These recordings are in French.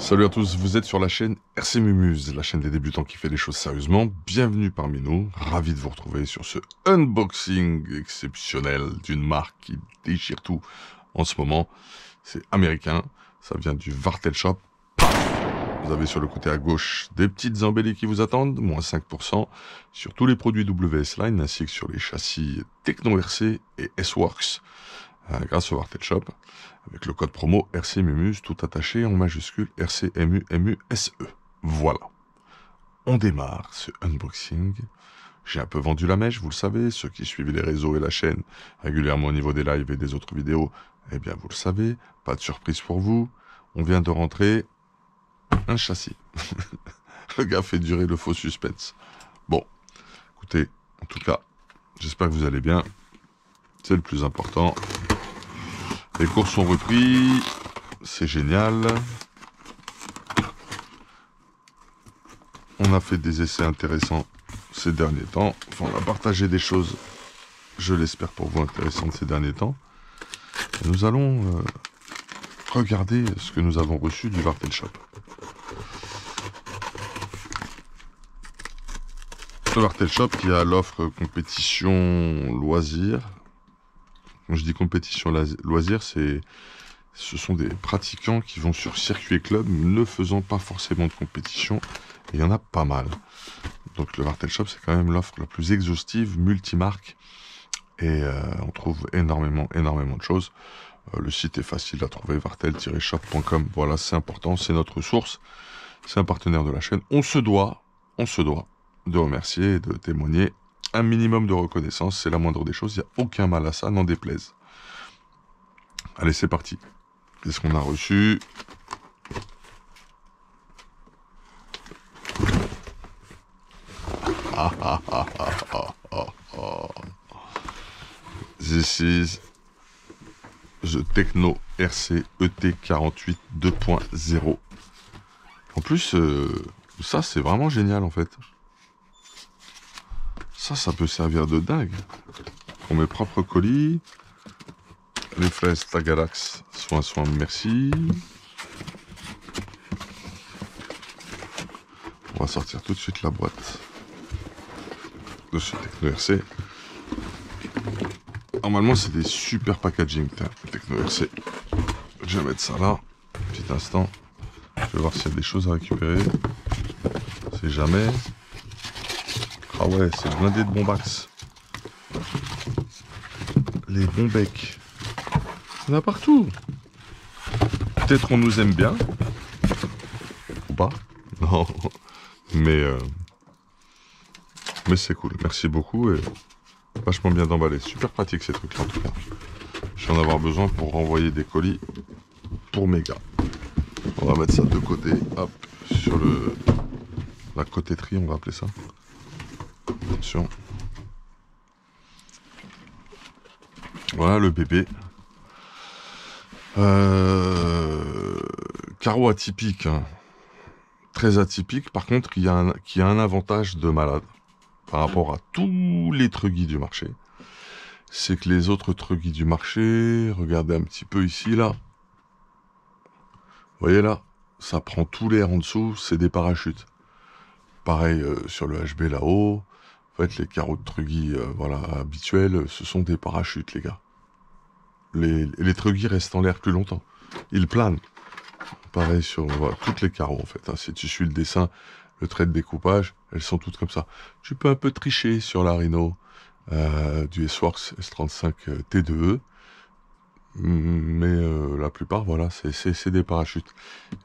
Salut à tous, vous êtes sur la chaîne RC Mumuse, la chaîne des débutants qui fait les choses sérieusement. Bienvenue parmi nous, ravi de vous retrouver sur ce unboxing exceptionnel d'une marque qui déchire tout en ce moment. C'est américain, ça vient du Vartel Shop. Vous avez sur le côté à gauche des petites embellies qui vous attendent, moins 5% sur tous les produits WS Line ainsi que sur les châssis Techno RC et S-Works. Grâce au Vartel Shop, avec le code promo RC Mumuse, tout attaché en majuscule RCMUMUSE. Voilà. On démarre ce unboxing. J'ai un peu vendu la mèche, vous le savez, ceux qui suivent les réseaux et la chaîne régulièrement au niveau des lives et des autres vidéos, eh bien vous le savez, pas de surprise pour vous. On vient de rentrer un châssis. Le gars fait durer le faux suspense. Bon, écoutez, en tout cas, j'espère que vous allez bien. C'est le plus important. Les cours sont repris, c'est génial. On a fait des essais intéressants ces derniers temps. Enfin, on a partagé des choses, je l'espère pour vous, intéressantes ces derniers temps. Et nous allons regarder ce que nous avons reçu du Vartel Shop. Le Vartel Shop qui a l'offre compétition loisirs. Quand je dis compétition loisirs, ce sont des pratiquants qui vont sur circuit et club ne faisant pas forcément de compétition. Et il y en a pas mal. Donc le Vartel Shop, c'est quand même l'offre la plus exhaustive, multimarque. Et on trouve énormément de choses. Le site est facile à trouver, vartel-shop.com. Voilà, c'est important, c'est notre source. C'est un partenaire de la chaîne. On se doit de remercier et de témoigner. Un minimum de reconnaissance, c'est la moindre des choses. Il n'y a aucun mal à ça, n'en déplaise. Allez, c'est parti. Qu'est-ce qu'on a reçu? This is the Techno RC ET48 2.0. En plus, ça c'est vraiment génial en fait. Ça peut servir de dingue. Pour mes propres colis. Les fraises Tagalax, soin, merci. On va sortir tout de suite la boîte de ce Techno RC. Normalement, c'est des super packaging, Techno RC. Je vais mettre ça là. Petit instant. Je vais voir s'il y a des choses à récupérer. C'est jamais. Ah ouais, c'est blindé de bombax. Les bons becs. Il y en a partout. Peut-être on nous aime bien. Ou pas. Non. Mais c'est cool. Merci beaucoup et vachement bien emballé. Super pratique ces trucs-là en tout cas. Je vais en avoir besoin pour renvoyer des colis pour mes gars. On va mettre ça de côté. Hop. Sur la cotéterie, on va appeler ça. Attention. Voilà le bébé. Carreau atypique. Hein. Très atypique. Par contre, qui a un avantage de malade par rapport à tous les truggy du marché. C'est que les autres truggy du marché, regardez un petit peu ici, là. Vous voyez là, ça prend tout l'air en dessous, c'est des parachutes. Pareil sur le HB là-haut. En fait, les carreaux de truggy voilà, habituels, ce sont des parachutes, les gars. Les truggy restent en l'air plus longtemps. Ils planent. Pareil sur voilà, toutes les carreaux, en fait. Hein. Si tu suis le dessin, le trait de découpage, elles sont toutes comme ça. Tu peux un peu tricher sur la Rhino du S-Works S35 T2E. Mais la plupart, voilà, c'est des parachutes.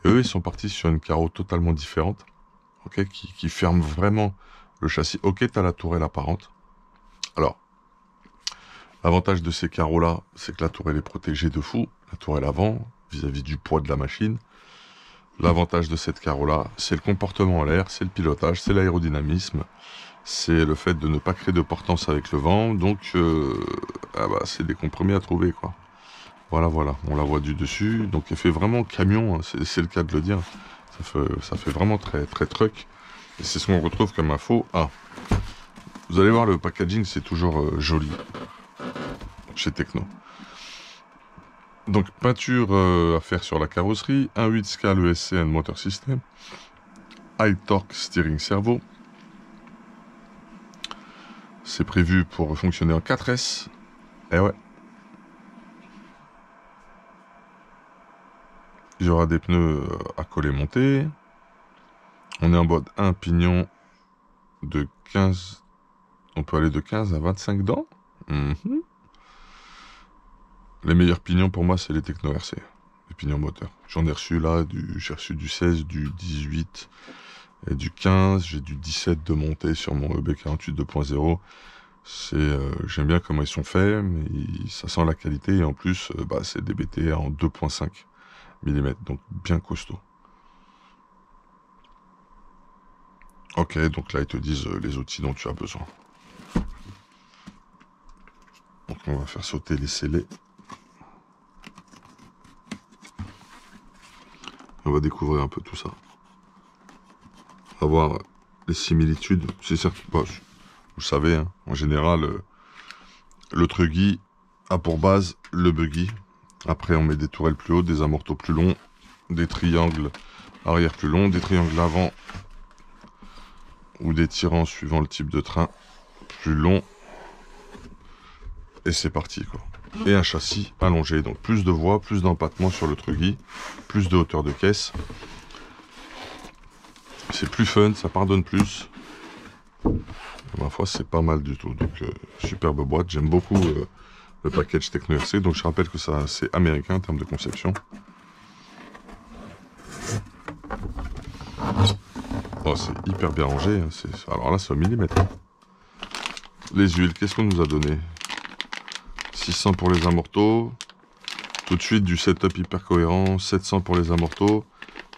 Et eux, ils sont partis sur une carreau totalement différente, ok, qui ferme vraiment le châssis. Ok, t'as la tourelle apparente. Alors, l'avantage de ces carreaux-là, c'est que la tourelle est protégée de fou, la tourelle avant, vis-à-vis du poids de la machine. L'avantage de cette carreau-là, c'est le comportement en l'air, c'est le pilotage, c'est l'aérodynamisme, c'est le fait de ne pas créer de portance avec le vent, donc c'est des compromis à trouver, quoi. Voilà, on la voit du dessus, donc elle fait vraiment camion, hein, c'est le cas de le dire. Ça fait vraiment très truck, et c'est ce qu'on retrouve comme info. Ah, vous allez voir, le packaging, c'est toujours joli, chez Techno. Donc peinture à faire sur la carrosserie, 1.8 scale ESC and Motor System, High Torque Steering Servo. C'est prévu pour fonctionner en 4S. Eh ouais. Il y aura des pneus à coller montés. On est en mode 1 pignon de 15. On peut aller de 15 à 25 dents. Les meilleurs pignons pour moi, c'est les Techno RC, les pignons moteurs. J'en ai reçu là, j'ai reçu du 16, du 18 et du 15. J'ai du 17 de montée sur mon EB48 2.0. J'aime bien comment ils sont faits, mais ça sent la qualité et en plus, c'est des BT en 2.5 mm, donc bien costaud. Ok, donc là ils te disent les outils dont tu as besoin. Donc on va faire sauter les scellés. On va découvrir un peu tout ça. On va voir les similitudes. C'est certes, vous savez, hein, en général, le truggy a pour base le buggy. Après, on met des tourelles plus hautes, des amortos plus longs, des triangles arrière plus longs, des triangles avant ou des tirants suivant le type de train plus long. Et c'est parti, quoi. Et un châssis allongé, donc plus de voies, plus d'empattement sur le truggy, plus de hauteur de caisse. C'est plus fun, ça pardonne plus. Ma foi, c'est pas mal du tout. Donc, superbe boîte. J'aime beaucoup le package Techno RC. Donc, je rappelle que ça, c'est américain en termes de conception. Oh, c'est hyper bien rangé. Hein. Alors là, c'est au millimètre. Hein. Les huiles, qu'est-ce qu'on nous a donné? 600 pour les amortos. Tout de suite, du setup hyper cohérent. 700 pour les amortos.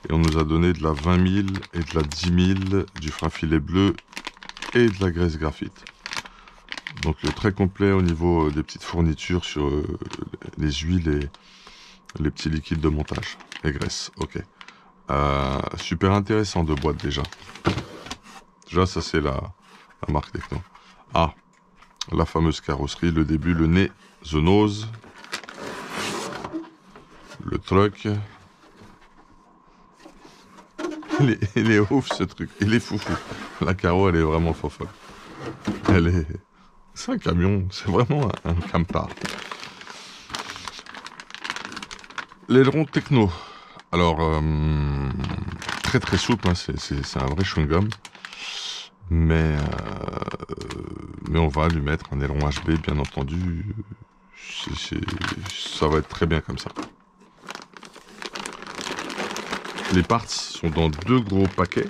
Et on nous a donné de la 20 000 et de la 10 000, du frein filet bleu et de la graisse graphite. Donc très complet au niveau des petites fournitures sur les huiles et les petits liquides de montage. Et graisse, ok. Super intéressant de boîte déjà. Déjà ça c'est la marque Techno. Ah, la fameuse carrosserie, le début, le nez, the nose, le truck. Il est ouf ce truc, il est foufou. La carreau elle est vraiment fofolle. C'est un camion, c'est vraiment un campar. L'aileron Techno. Alors, très très souple, hein, c'est un vrai chewing-gum. Mais on va lui mettre un aileron HB, bien entendu. Ça va être très bien comme ça. Les parts sont dans 2 gros paquets.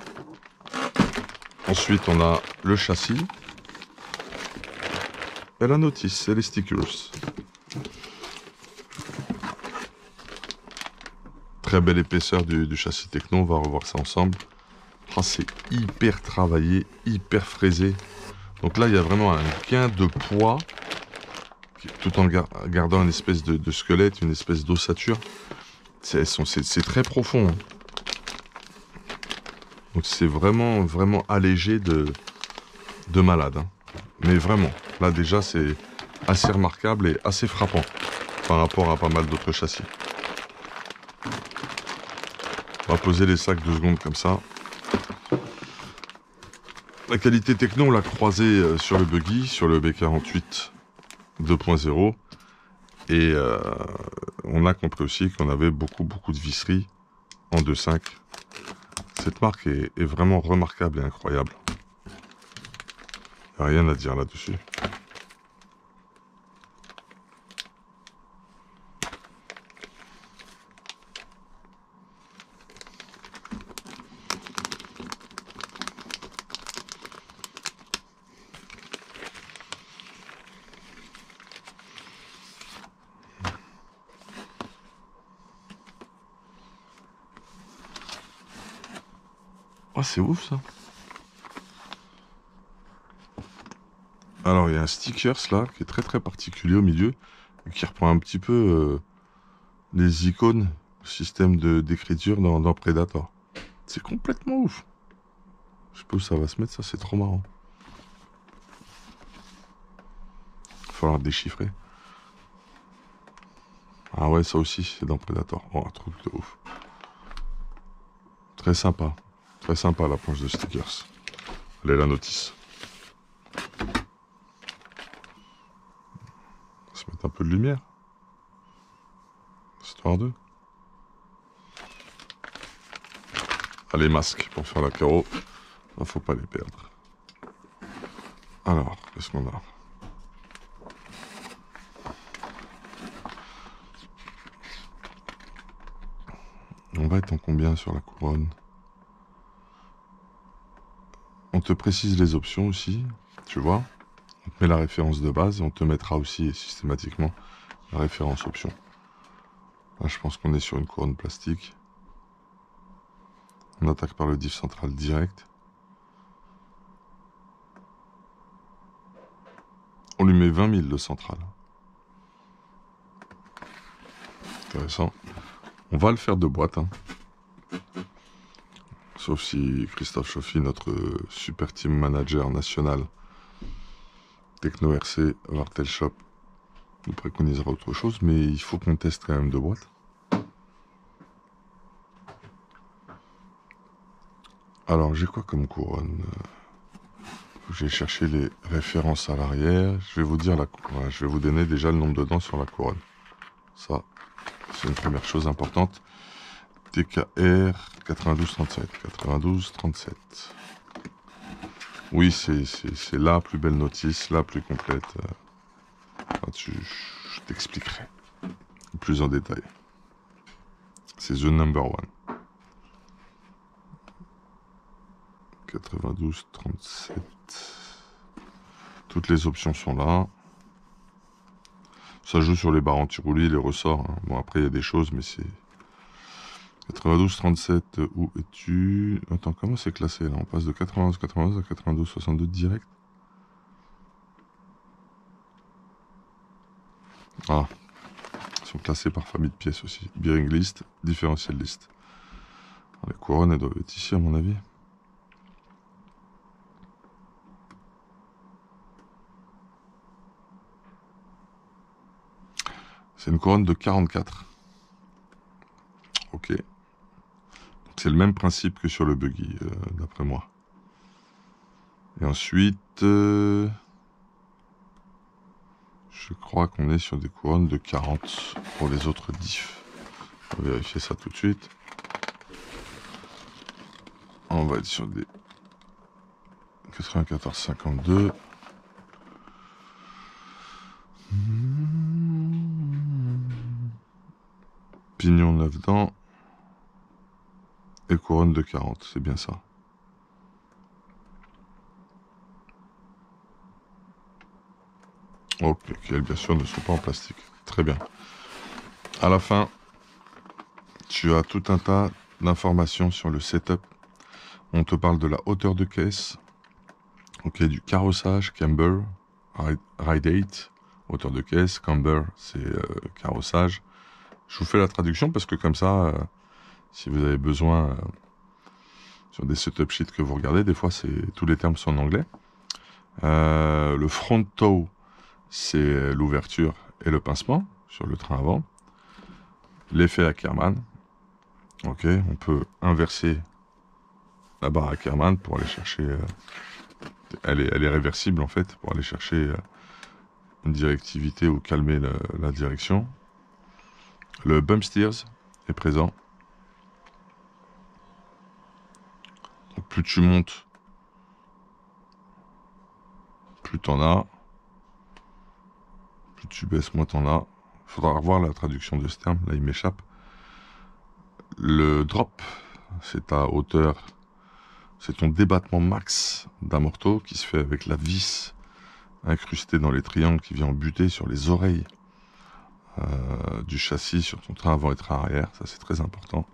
Ensuite, on a le châssis. Et la notice, et les stickers. Très belle épaisseur du châssis Techno, on va revoir ça ensemble. Oh, c'est hyper travaillé, hyper fraisé. Donc là, il y a vraiment un gain de poids, tout en gardant une espèce de squelette, une espèce d'ossature. C'est très profond. Hein. Donc c'est vraiment, vraiment allégé de malade. Hein. Mais vraiment, là déjà, c'est assez remarquable et assez frappant par rapport à pas mal d'autres châssis. On va poser les sacs 2 secondes comme ça. La qualité Techno, on l'a croisée sur le buggy, sur le B48 2.0. Et on a compris aussi qu'on avait beaucoup de visseries en 2.5. Cette marque est vraiment remarquable et incroyable. Il n'y a rien à dire là-dessus. Oh, c'est ouf ça. Alors il y a un stickers là qui est très particulier au milieu, qui reprend un petit peu les icônes, le système d'écriture dans Predator. C'est complètement ouf. Je sais pas où ça va se mettre, ça c'est trop marrant. Il va falloir déchiffrer. Ah ouais, ça aussi, c'est dans Predator. Oh, un truc de ouf. Très sympa. Très sympa la planche de stickers. Allez, la notice. On va se mettre un peu de lumière. Histoire de. Allez, masques pour faire la carreau. Il faut pas les perdre. Alors, qu'est-ce qu'on a? On va être en combien sur la couronne? On te précise les options aussi, tu vois. On te met la référence de base et on te mettra aussi systématiquement la référence option. Là, je pense qu'on est sur une couronne plastique. On attaque par le diff central direct. On lui met 20 000 de central. Intéressant. On va le faire de boîte. Hein. Sauf si Christophe Chauffi, notre super team manager national, Techno RC, Vartel Shop, nous préconisera autre chose. Mais il faut qu'on teste quand même de boîte. Alors, j'ai quoi comme couronne? J'ai cherché les références à l'arrière. Je vais vous dire voilà, je vais vous donner déjà le nombre de dents sur la couronne. Ça, c'est une première chose importante. TKR 9237. 9237. Oui, c'est la plus belle notice, la plus complète. Je t'expliquerai plus en détail. C'est the number one. 9237. Toutes les options sont là. Ça joue sur les barres anti-roulis, les ressorts. Hein. Bon, après, il y a des choses, mais c'est... 92-37, où es-tu? Attends, comment c'est classé, là? On passe de 91-92 à 92-62 direct? Ah. Ils sont classés par famille de pièces aussi. Bearing list, differential list. Les couronnes, elles doivent être ici, à mon avis. C'est une couronne de 44. Ok. C'est le même principe que sur le buggy, d'après moi. Et ensuite, je crois qu'on est sur des couronnes de 40 pour les autres diffs. On va vérifier ça tout de suite. On va être sur des 94-52. Pignon 9 dents. Et couronne de 40, c'est bien ça. Ok, elles bien sûr ne sont pas en plastique. Très bien. À la fin, tu as tout un tas d'informations sur le setup. On te parle de la hauteur de caisse, ok, du carrossage, camber, ride height, hauteur de caisse, camber, c'est carrossage. Je vous fais la traduction parce que comme ça, si vous avez besoin sur des setup sheets que vous regardez, des fois tous les termes sont en anglais. Le front tow, c'est l'ouverture et le pincement sur le train avant. L'effet Ackermann. Ok, on peut inverser la barre Ackermann pour aller chercher... elle est réversible en fait, pour aller chercher une directivité ou calmer la direction. Le bump steers est présent. Donc plus tu montes, plus t'en as. Plus tu baisses, moins t'en as. Il faudra revoir la traduction de ce terme, là il m'échappe. Le drop, c'est ta hauteur, c'est ton débattement max d'un morteau qui se fait avec la vis incrustée dans les triangles qui vient en buter sur les oreilles du châssis, sur ton train avant et train arrière. Ça c'est très important.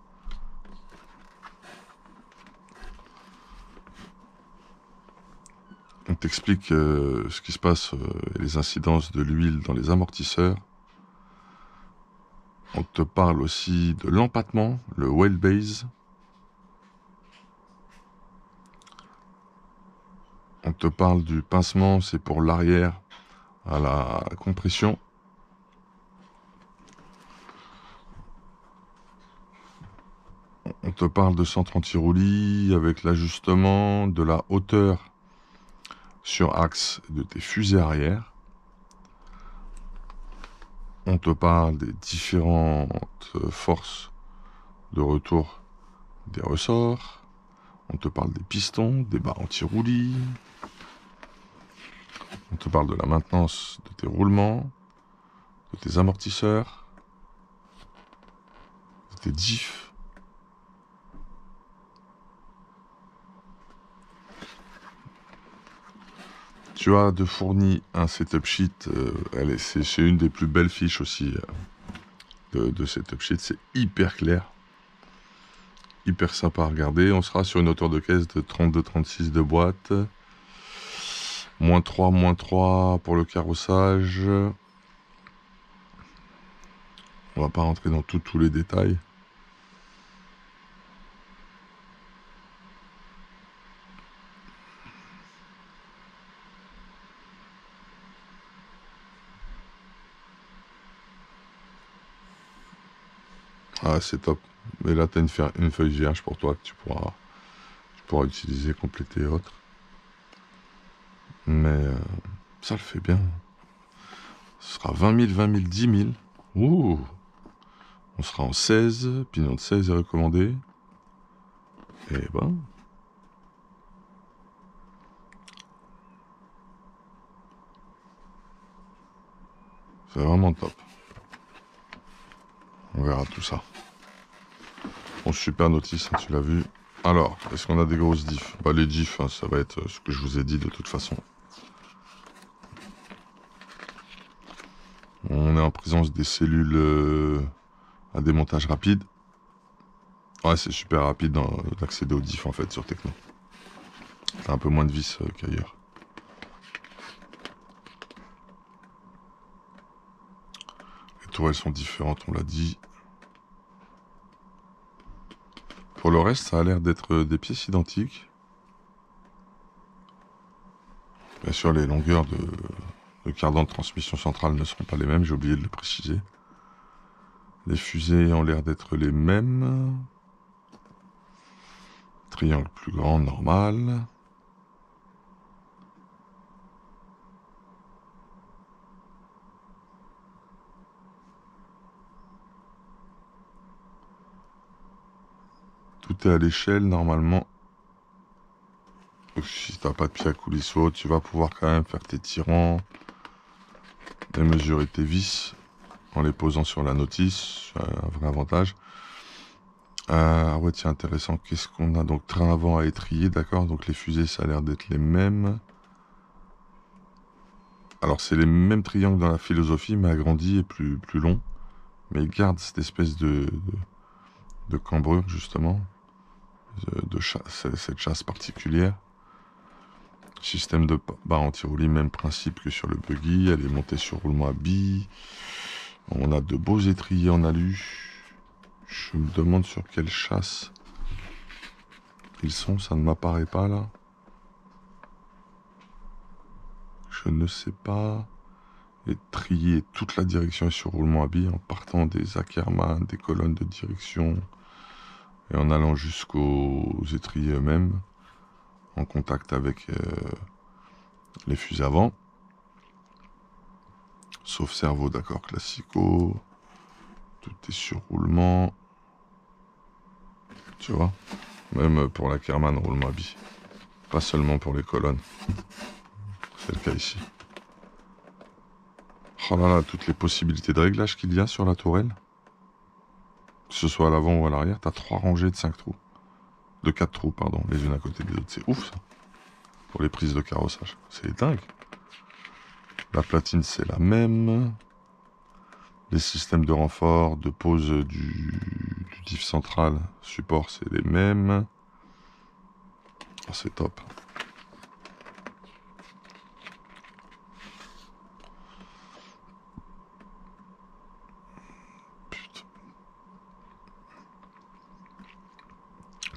On t'explique ce qui se passe et les incidences de l'huile dans les amortisseurs. On te parle aussi de l'empattement, le wheel base. On te parle du pincement, c'est pour l'arrière à la compression. On te parle de centre anti-roulis avec l'ajustement de la hauteur sur axe de tes fusées arrière. On te parle des différentes forces de retour des ressorts. On te parle des pistons, des barres anti-roulis. On te parle de la maintenance de tes roulements, de tes amortisseurs, de tes diffs. Tu as de fourni un setup sheet, c'est une des plus belles fiches aussi de setup sheet, c'est hyper clair, hyper sympa à regarder. On sera sur une hauteur de caisse de 32-36 de boîte, -3 pour le carrossage. On va pas rentrer dans tous les détails. Ah, c'est top. Mais là, tu as une feuille vierge pour toi que tu pourras utiliser, compléter et autres. Mais ça le fait bien. Ce sera 20 000, 20 000, 10 000. Ouh! On sera en 16. Pignon de 16 est recommandé. Et ben. C'est vraiment top. On verra tout ça. Bon, super notice, hein, tu l'as vu. Alors, est-ce qu'on a des grosses diffs? Bah, les diffs, hein, ça va être ce que je vous ai dit de toute façon. On est en présence des cellules à démontage rapide. Ouais, c'est super rapide d'accéder aux diffs en fait sur Techno. T'as un peu moins de vis qu'ailleurs. Les tourelles sont différentes, on l'a dit. Pour le reste, ça a l'air d'être des pièces identiques. Bien sûr, les longueurs de cardan de transmission centrale ne seront pas les mêmes, j'ai oublié de le préciser. Les fusées ont l'air d'être les mêmes. Triangle plus grand, normal. Tout est à l'échelle, normalement. Si t'as pas de pied à coulisseau, tu vas pouvoir quand même faire tes tirants et mesurer tes vis en les posant sur la notice. Un vrai avantage. Ah ouais, tiens, intéressant. Qu'est-ce qu'on a? Donc, train avant à étrier, d'accord. Donc, les fusées, ça a l'air d'être les mêmes. Alors, c'est les mêmes triangles dans la philosophie, mais agrandis et plus long. Mais ils gardent cette espèce de cambrure, justement. Cette chasse particulière. Système de barre anti-roulis, même principe que sur le buggy. Elle est montée sur roulement à billes. On a de beaux étriers en alu. Je me demande sur quelle chasse ils sont, ça ne m'apparaît pas là. Je ne sais pas. Et trier toute la direction est sur roulement à billes en partant des Ackermann, des colonnes de direction et en allant jusqu'aux étriers eux-mêmes en contact avec les fusées avant. Sauf cerveau, d'accord, classico. Tout est sur roulement. Tu vois, même pour l'Ackermann, roulement à billes. Pas seulement pour les colonnes. C'est le cas ici. Oh là là, toutes les possibilités de réglage qu'il y a sur la tourelle. Que ce soit à l'avant ou à l'arrière, t'as 3 rangées de 5 trous. De 4 trous, pardon, les unes à côté des autres. C'est ouf ça. Pour les prises de carrossage. C'est dingue. La platine, c'est la même. Les systèmes de renfort, de pose du diff central, support, c'est les mêmes. Oh, c'est top. Putain.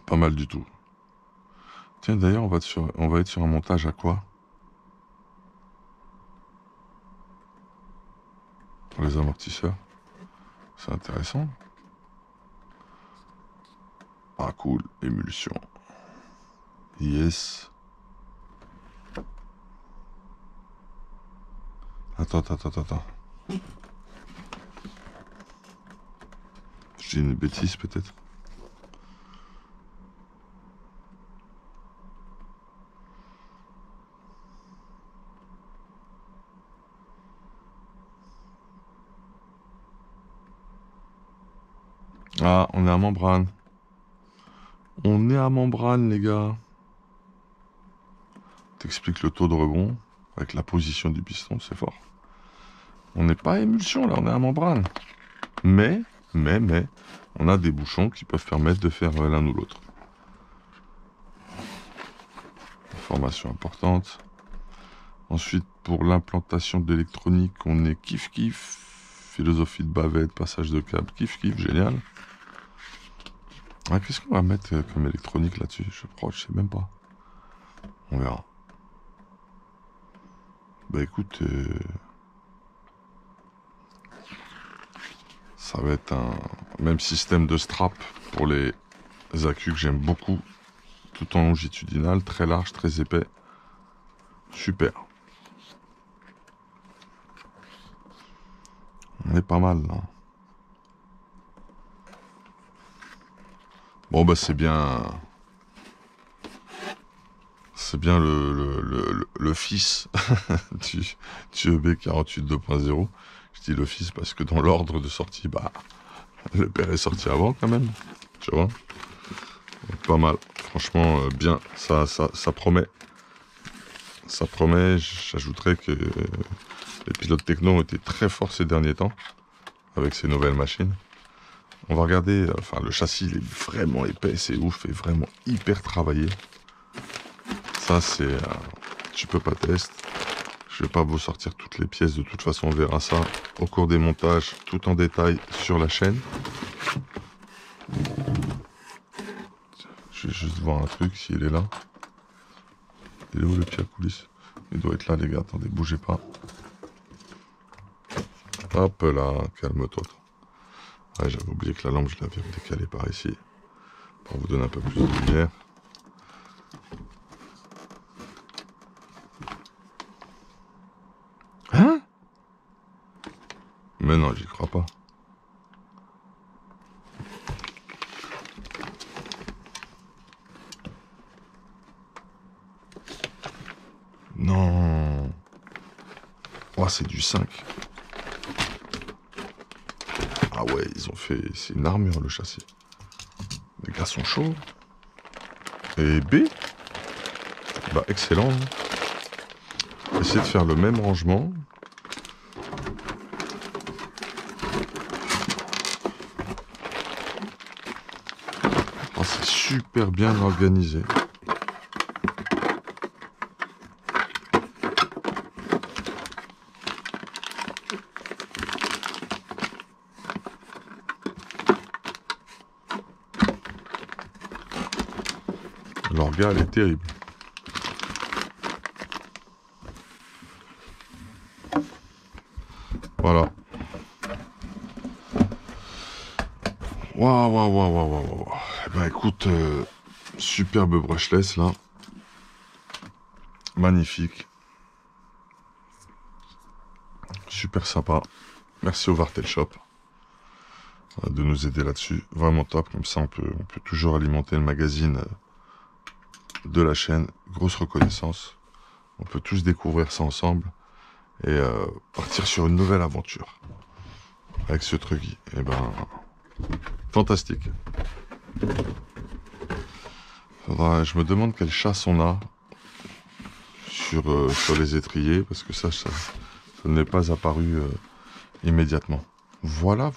Pas mal du tout. Tiens, d'ailleurs, on va être sur un montage à quoi? Pour les amortisseurs. C'est intéressant. Ah Ah cool, émulsion. Yes. Attends. Je dis une bêtise peut-être. Ah, on est à membrane. On est à membrane, les gars. T'expliques le taux de rebond avec la position du piston, c'est fort. On n'est pas à émulsion, là, on est à membrane. Mais, on a des bouchons qui peuvent permettre de faire l'un ou l'autre. Information importante. Ensuite, pour l'implantation d'électronique, on est kiff. Philosophie de bavette, passage de câble, kiff, génial. Ah, qu'est-ce qu'on va mettre comme électronique là-dessus? Je sais même pas. On verra. Bah écoute, ça va être un même système de strap pour les accus que j'aime beaucoup, tout en longitudinal, très large, très épais. Super. On est pas mal là. Bon bah c'est bien. C'est bien le fils du EB48 2.0. Je dis le fils parce que dans l'ordre de sortie, bah le père est sorti avant quand même. Tu vois. Donc, pas mal. Franchement, bien. Ça promet. Ça promet. J'ajouterais que les pilotes techno ont été très forts ces derniers temps avec ces nouvelles machines. On va regarder. Enfin, le châssis il est vraiment épais, c'est ouf et vraiment hyper travaillé. Ça, c'est... tu peux pas tester. Je vais pas vous sortir toutes les pièces. De toute façon, on verra ça au cours des montages, tout en détail sur la chaîne. Je vais juste voir un truc, s'il est là. Il est où le pied à coulisse? Il doit être là, les gars. Attendez, bougez pas. Hop là, calme-toi. Ouais, j'avais oublié que la lampe, je l'avais décalée par ici. Pour vous donner un peu plus de lumière. Hein? Mais non, j'y crois pas. Non. Oh, c'est du 5. Ah ouais, ils ont fait... C'est une armure, le châssis. Les gars sont chauds. Et B? Bah, excellent. Essayez de faire le même rangement. Oh, c'est super bien organisé. L'orga, elle est terrible. Voilà. Waouh. Eh ben écoute, superbe brushless là. Magnifique. Super sympa. Merci au Vartel Shop de nous aider là-dessus. Vraiment top. Comme ça, on peut toujours alimenter le magazine de la chaîne. Grosse reconnaissance. On peut tous découvrir ça ensemble et partir sur une nouvelle aventure avec ce truc. Et ben, fantastique. Je me demande quelle chasse on a sur les étriers parce que ça ne m'est pas apparu immédiatement. Voilà.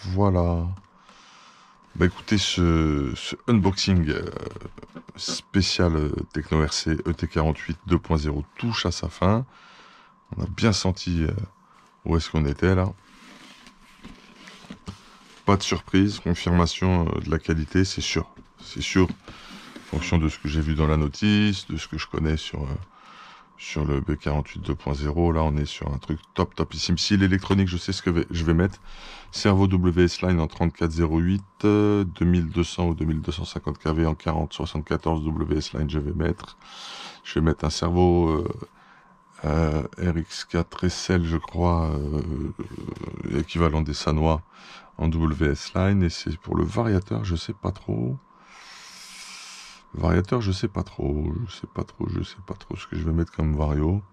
Bah écoutez, ce unboxing spécial Techno RC ET48 2.0 touche à sa fin. On a bien senti où est-ce qu'on était là. Pas de surprise, confirmation de la qualité, c'est sûr. C'est sûr, en fonction de ce que j'ai vu dans la notice, de ce que je connais sur sur le B48 2.0. Là, on est sur un truc topissime. Si l'électronique, je sais ce que je vais mettre. Servo WS Line en 3408, 2200 ou 2250 kV en 4074 WS Line, je vais mettre. Je vais mettre un servo RX4 SL, je crois, équivalent des Sanois en WS Line. Et c'est pour le variateur, je sais pas trop. Variateur, je sais pas trop ce que je vais mettre comme vario.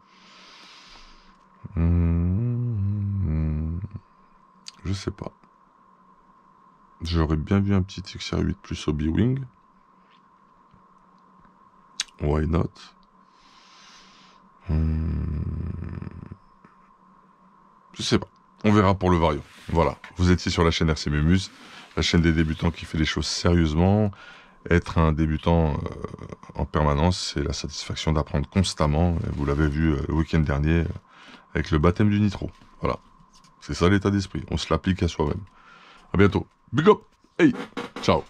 Je sais pas. J'aurais bien vu un petit XR8 plus Obi-Wing. Why not? Je sais pas. On verra pour le vario. Voilà. Vous étiez sur la chaîne RC Mumuse, la chaîne des débutants qui fait les choses sérieusement. Être un débutant en permanence, c'est la satisfaction d'apprendre constamment. Vous l'avez vu le week-end dernier avec le baptême du nitro. Voilà. C'est ça l'état d'esprit. On se l'applique à soi-même. À bientôt. Big up. Hey. Ciao.